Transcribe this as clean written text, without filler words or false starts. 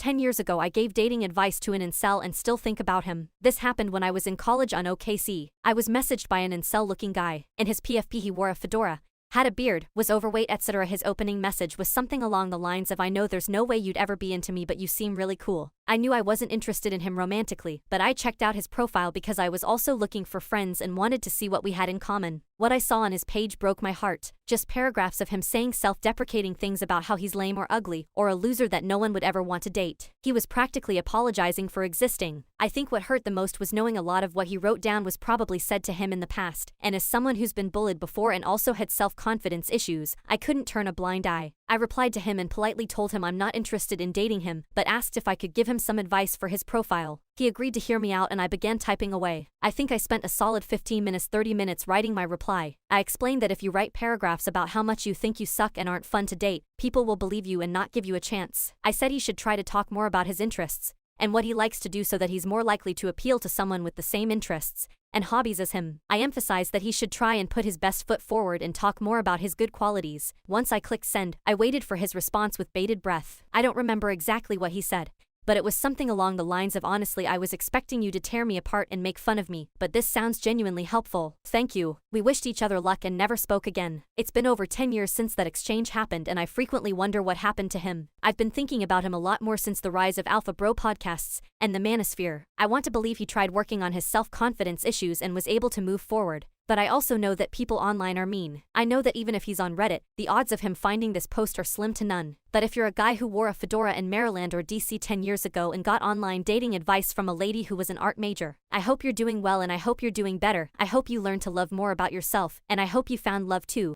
10 years ago I gave dating advice to an incel and still think about him. This happened when I was in college on OKC. I was messaged by an incel-looking guy. In his PFP he wore a fedora, had a beard, was overweight, etc. His opening message was something along the lines of, "I know there's no way you'd ever be into me, but you seem really cool." I knew I wasn't interested in him romantically, but I checked out his profile because I was also looking for friends and wanted to see what we had in common. What I saw on his page broke my heart. Just paragraphs of him saying self-deprecating things about how he's lame or ugly, or a loser that no one would ever want to date. He was practically apologizing for existing. I think what hurt the most was knowing a lot of what he wrote down was probably said to him in the past, and as someone who's been bullied before and also had self-confidence issues, I couldn't turn a blind eye. I replied to him and politely told him I'm not interested in dating him, but asked if I could give him some advice for his profile. He agreed to hear me out and I began typing away. I think I spent a solid 30 minutes writing my reply. I explained that if you write paragraphs about how much you think you suck and aren't fun to date, people will believe you and not give you a chance. I said he should try to talk more about his interests and what he likes to do so that he's more likely to appeal to someone with the same interests and hobbies as him. I emphasized that he should try and put his best foot forward and talk more about his good qualities. Once I clicked send, I waited for his response with bated breath. I don't remember exactly what he said, but it was something along the lines of, "Honestly, I was expecting you to tear me apart and make fun of me, but this sounds genuinely helpful. Thank you." We wished each other luck and never spoke again. It's been over 10 years since that exchange happened and I frequently wonder what happened to him. I've been thinking about him a lot more since the rise of Alpha Bro podcasts and the manosphere. I want to believe he tried working on his self-confidence issues and was able to move forward. But I also know that people online are mean. I know that even if he's on Reddit, the odds of him finding this post are slim to none. But if you're a guy who wore a fedora in Maryland or DC 10 years ago and got online dating advice from a lady who was an art major, I hope you're doing well and I hope you're doing better. I hope you learn to love more about yourself, and I hope you found love too.